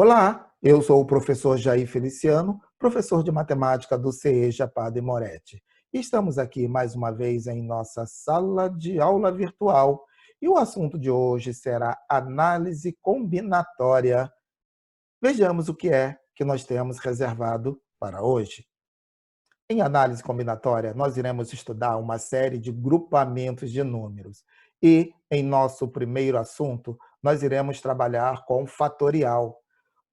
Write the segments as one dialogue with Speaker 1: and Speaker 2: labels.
Speaker 1: Olá, eu sou o professor Jair Feliciano, professor de matemática do CE Chapada e Moretti. E estamos aqui mais uma vez em nossa sala de aula virtual e o assunto de hoje será análise combinatória. Vejamos o que é que nós temos reservado para hoje. Em análise combinatória, nós iremos estudar uma série de grupamentos de números. E, em nosso primeiro assunto, nós iremos trabalhar com fatorial.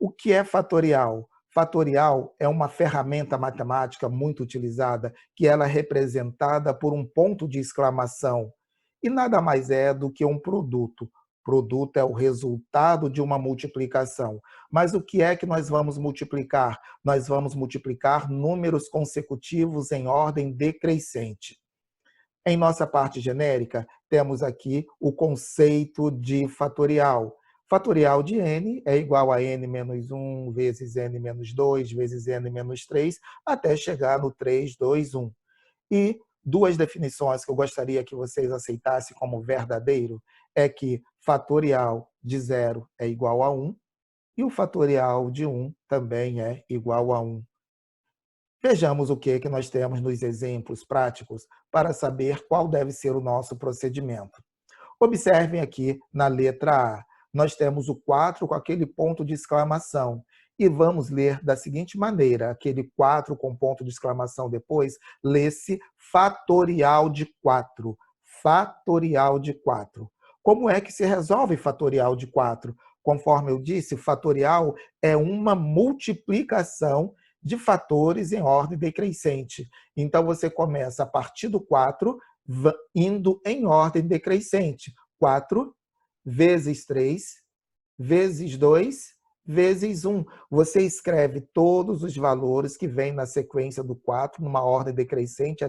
Speaker 1: O que é fatorial? Fatorial é uma ferramenta matemática muito utilizada, que ela é representada por um ponto de exclamação. E nada mais é do que um produto. Produto é o resultado de uma multiplicação. Mas o que é que nós vamos multiplicar? Nós vamos multiplicar números consecutivos em ordem decrescente. Em nossa parte genérica, temos aqui o conceito de fatorial. Fatorial de n é igual a n menos 1 vezes n menos 2 vezes n menos 3, até chegar no 3, 2, 1. E duas definições que eu gostaria que vocês aceitassem como verdadeiro é que fatorial de 0 é igual a 1 e o fatorial de 1 também é igual a 1. Vejamos o que nós temos nos exemplos práticos para saber qual deve ser o nosso procedimento. Observem aqui na letra A, nós temos o 4 com aquele ponto de exclamação. E vamos ler da seguinte maneira, aquele 4 com ponto de exclamação depois, lê-se fatorial de 4. Fatorial de 4. Como é que se resolve fatorial de 4? Conforme eu disse, fatorial é uma multiplicação de fatores em ordem decrescente. Então, você começa a partir do 4, indo em ordem decrescente. 4 vezes 3, vezes 2, vezes 1. Você escreve todos os valores que vêm na sequência do 4, numa ordem decrescente,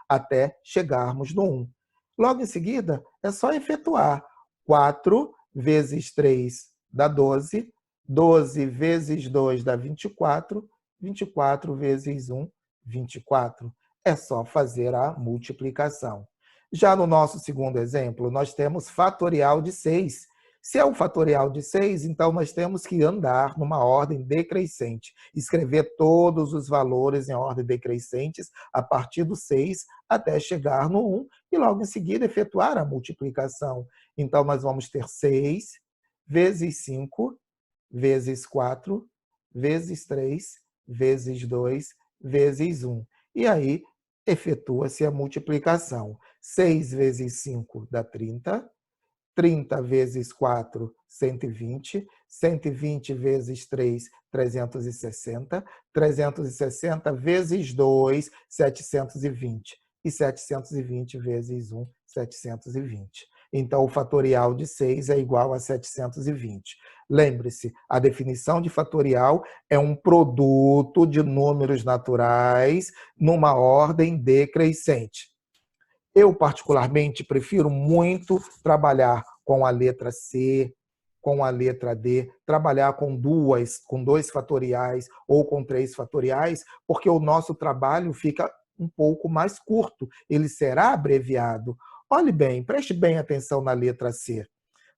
Speaker 1: até chegarmos no 1. Logo em seguida, é só efetuar. 4 vezes 3 dá 12, 12 vezes 2 dá 24, 24 vezes 1, 24. É só fazer a multiplicação. Já no nosso segundo exemplo, nós temos fatorial de 6. Se é um fatorial de 6, então nós temos que andar numa ordem decrescente, escrever todos os valores em ordem decrescentes a partir do 6 até chegar no 1 e logo em seguida efetuar a multiplicação. Então nós vamos ter 6 vezes 5 vezes 4 vezes 3 vezes 2 vezes 1. E aí efetua-se a multiplicação. 6 vezes 5 dá 30. 30 vezes 4, 120. 120 vezes 3, 360. 360 vezes 2, 720. E 720 vezes 1, 720. Então, o fatorial de 6 é igual a 720. Lembre-se, a definição de fatorial é um produto de números naturais numa ordem decrescente. Eu, particularmente, prefiro muito trabalhar com a letra C, com a letra D, trabalhar com dois fatoriais ou com 3 fatoriais, porque o nosso trabalho fica um pouco mais curto, ele será abreviado. Olhe bem, preste bem atenção na letra C.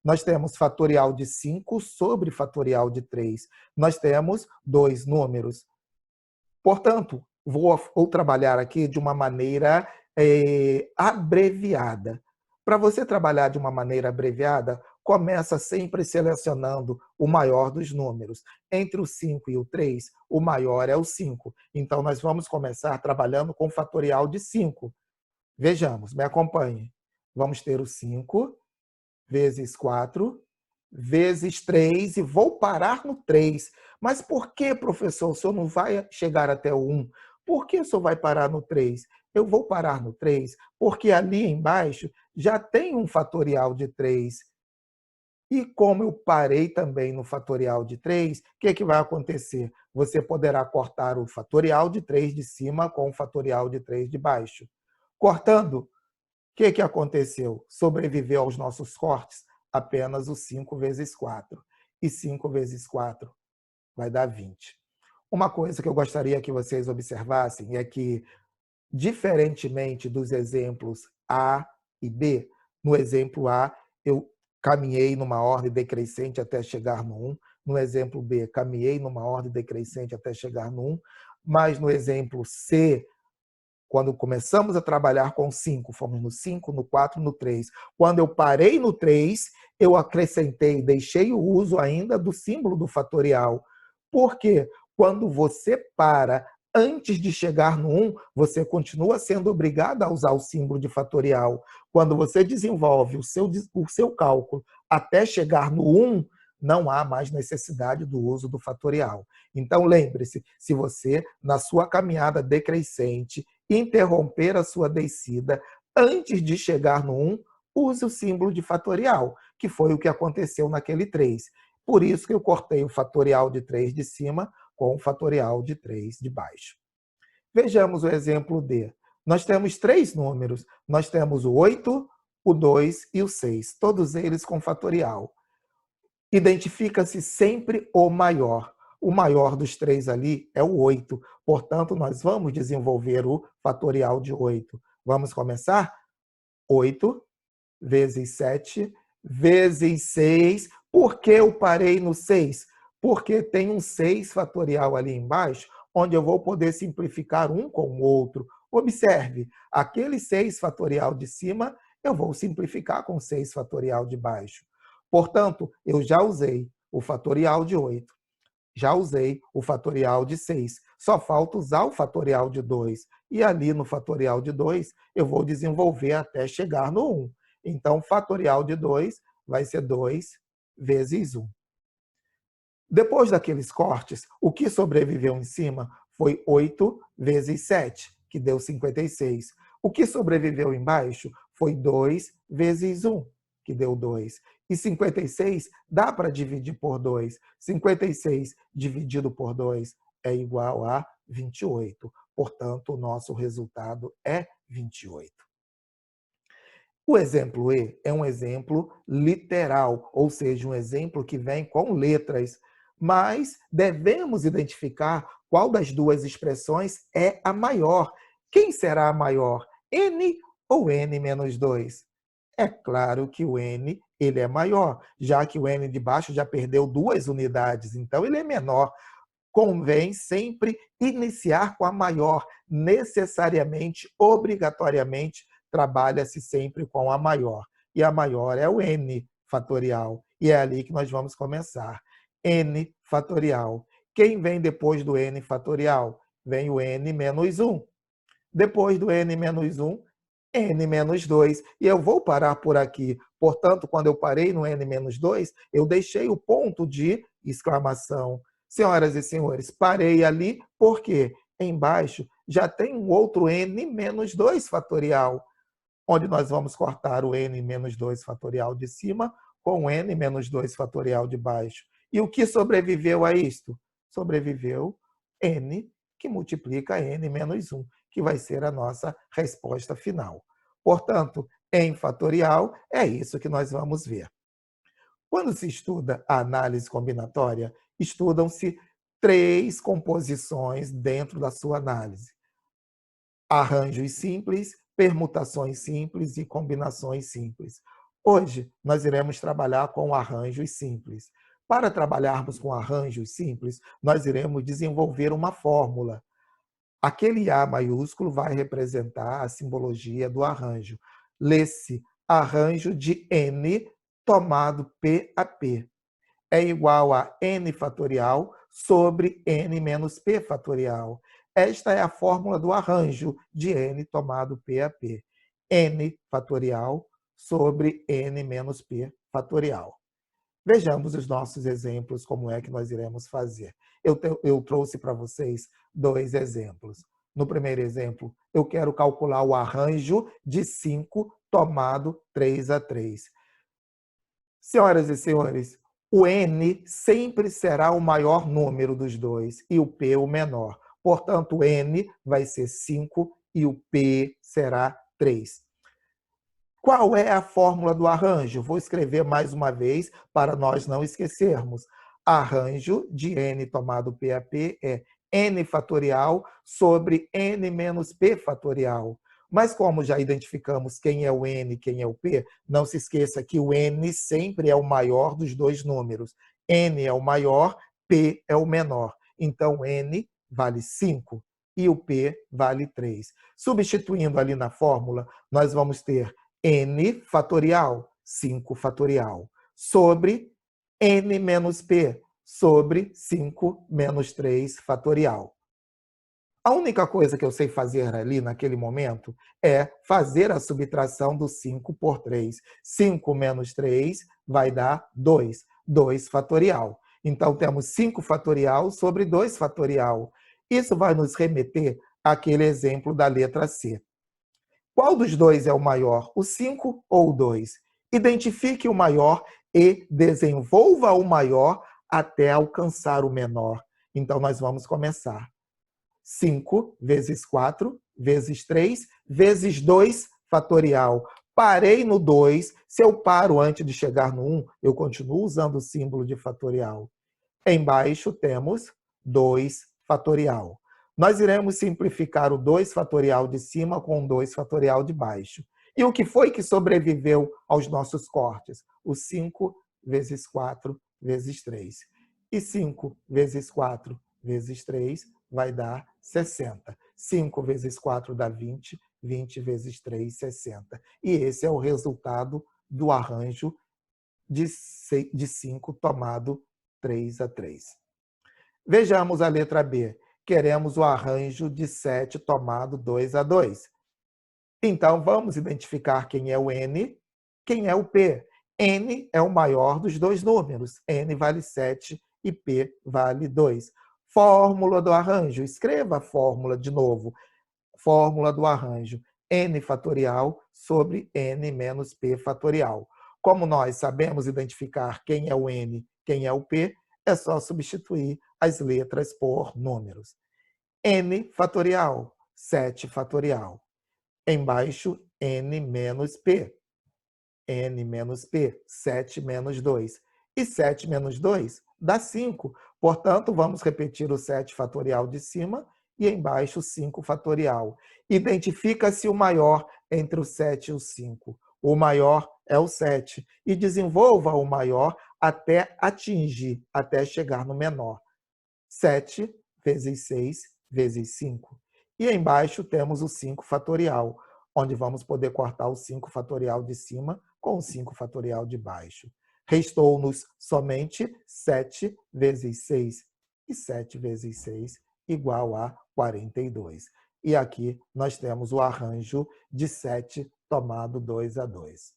Speaker 1: Nós temos fatorial de 5 sobre fatorial de 3. Nós temos dois números. Portanto, vou trabalhar aqui de uma maneira abreviada. Para você trabalhar de uma maneira abreviada, começa sempre selecionando o maior dos números. Entre o 5 e o 3, o maior é o 5. Então, nós vamos começar trabalhando com fatorial de 5. Vejamos, me acompanhe. Vamos ter o 5 vezes 4 vezes 3 e vou parar no 3. Mas por que, professor, o senhor não vai chegar até o 1? Por que o senhor vai parar no 3? Eu vou parar no 3 porque ali embaixo já tem um fatorial de 3. E como eu parei também no fatorial de 3, o que vai acontecer? Você poderá cortar o fatorial de 3 de cima com o fatorial de 3 de baixo. Cortando, o que aconteceu? Sobreviveu aos nossos cortes apenas o 5 vezes 4. E 5 vezes 4 vai dar 20. Uma coisa que eu gostaria que vocês observassem é que, diferentemente dos exemplos A e B, no exemplo A, eu caminhei numa ordem decrescente até chegar no 1. No exemplo B, caminhei numa ordem decrescente até chegar no 1. Mas no exemplo C, quando começamos a trabalhar com 5, fomos no 5, no 4, no 3. Quando eu parei no 3, eu acrescentei, deixei o uso ainda do símbolo do fatorial. Por quê? Quando você para antes de chegar no 1, você continua sendo obrigado a usar o símbolo de fatorial. Quando você desenvolve o seu cálculo até chegar no 1, não há mais necessidade do uso do fatorial. Então, lembre-se, se você, na sua caminhada decrescente, interromper a sua descida antes de chegar no 1, use o símbolo de fatorial, que foi o que aconteceu naquele 3. Por isso que eu cortei o fatorial de 3 de cima com o fatorial de 3 de baixo. Vejamos o exemplo D. Nós temos 3 números. Nós temos o 8, o 2 e o 6, todos eles com fatorial. Identifica-se sempre o maior. O maior dos 3 ali é o 8. Portanto, nós vamos desenvolver o fatorial de 8. Vamos começar? 8 vezes 7 vezes 6. Por que eu parei no 6? Porque tem um 6 fatorial ali embaixo, onde eu vou poder simplificar um com o outro. Observe, aquele 6 fatorial de cima, eu vou simplificar com 6 fatorial de baixo. Portanto, eu já usei o fatorial de 8, já usei o fatorial de 6, só falta usar o fatorial de 2. E ali no fatorial de 2, eu vou desenvolver até chegar no 1. Então, fatorial de 2 vai ser 2 vezes 1. Depois daqueles cortes, o que sobreviveu em cima foi 8 vezes 7, que deu 56. O que sobreviveu embaixo foi 2 vezes 1, que deu 2. E 56 dá para dividir por 2. 56 dividido por 2 é igual a 28. Portanto, o nosso resultado é 28. O exemplo E é um exemplo literal, ou seja, um exemplo que vem com letras, mas devemos identificar qual das duas expressões é a maior. Quem será a maior? N ou N menos 2? É claro que o N ele é maior, já que o N de baixo já perdeu 2 unidades, então ele é menor. Convém sempre iniciar com a maior, necessariamente, obrigatoriamente, trabalha-se sempre com a maior. E a maior é o N fatorial. E é ali que nós vamos começar. N fatorial. Quem vem depois do N fatorial? Vem o N menos 1. Depois do N menos 1, N menos 2. E eu vou parar por aqui. Portanto, quando eu parei no N menos 2, eu deixei o ponto de exclamação. Senhoras e senhores, parei ali porque embaixo já tem um outro N menos 2 fatorial, onde nós vamos cortar o N menos 2 fatorial de cima com o N menos 2 fatorial de baixo. E o que sobreviveu a isto? Sobreviveu N, que multiplica N menos 1, que vai ser a nossa resposta final. Portanto, em fatorial, é isso que nós vamos ver. Quando se estuda a análise combinatória, estudam-se 3 composições dentro da sua análise: arranjos simples, permutações simples e combinações simples. Hoje, nós iremos trabalhar com arranjos simples. Para trabalharmos com arranjos simples, nós iremos desenvolver uma fórmula. Aquele A maiúsculo vai representar a simbologia do arranjo. Lê-se arranjo de N tomado P a P. É igual a N fatorial sobre N menos P fatorial. Esta é a fórmula do arranjo de N tomado P a P. N fatorial sobre N menos P fatorial. Vejamos os nossos exemplos, como é que nós iremos fazer. Eu trouxe para vocês 2 exemplos. No primeiro exemplo, eu quero calcular o arranjo de 5 tomado 3 a 3. Senhoras e senhores, o N sempre será o maior número dos dois e o P o menor. Portanto, o N vai ser 5 e o P será 3. Qual é a fórmula do arranjo? Vou escrever mais uma vez para nós não esquecermos. Arranjo de N tomado P a P é N fatorial sobre N menos P fatorial. Mas como já identificamos quem é o N e quem é o P, não se esqueça que o N sempre é o maior dos dois números. N é o maior, P é o menor. Então, N vale 5 e o P vale 3. Substituindo ali na fórmula, nós vamos ter N fatorial, 5 fatorial, sobre N menos P, sobre 5 menos 3 fatorial. A única coisa que eu sei fazer ali naquele momento é fazer a subtração do 5 por 3. 5 menos 3 vai dar 2, 2 fatorial. Então, temos 5 fatorial sobre 2 fatorial. Isso vai nos remeter àquele exemplo da letra C. Qual dos dois é o maior, o 5 ou o 2? Identifique o maior e desenvolva o maior até alcançar o menor. Então, nós vamos começar. 5 vezes 4 vezes 3 vezes 2 fatorial. Parei no 2. Se eu paro antes de chegar no 1, eu continuo usando o símbolo de fatorial. Embaixo temos 2 fatorial. Nós iremos simplificar o 2 fatorial de cima com o 2 fatorial de baixo. E o que foi que sobreviveu aos nossos cortes? O 5 vezes 4 vezes 3. E 5 vezes 4 vezes 3 vai dar 60. 5 vezes 4 dá 20, 20 vezes 3, 60. E esse é o resultado do arranjo de 5 tomado 3 a 3. Vejamos a letra B. Queremos o arranjo de 7 tomado 2 a 2. Então, vamos identificar quem é o N, quem é o P. N é o maior dos dois números. N vale 7 e P vale 2. Fórmula do arranjo. Escreva a fórmula de novo. Fórmula do arranjo. N fatorial sobre N menos P fatorial. Como nós sabemos identificar quem é o N, quem é o P, é só substituir as letras por números. N fatorial, 7 fatorial. Embaixo, N menos P. N menos P, 7 menos 2. E 7 menos 2 dá 5. Portanto, vamos repetir o 7 fatorial de cima e embaixo o 5 fatorial. Identifica-se o maior entre o 7 e o 5. O maior é o 7. E desenvolva o maior até atingir, até chegar no menor. 7 vezes 6 vezes 5. E embaixo temos o 5 fatorial, onde vamos poder cortar o 5 fatorial de cima com o 5 fatorial de baixo. Restou-nos somente 7 vezes 6. E 7 vezes 6 igual a 42. E aqui nós temos o arranjo de 7 tomado 2 a 2.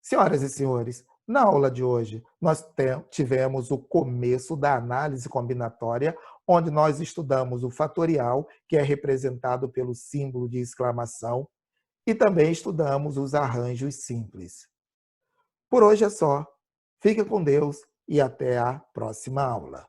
Speaker 1: Senhoras e senhores, na aula de hoje, nós tivemos o começo da análise combinatória, onde nós estudamos o fatorial, que é representado pelo símbolo de exclamação, e também estudamos os arranjos simples. Por hoje é só. Fique com Deus e até a próxima aula.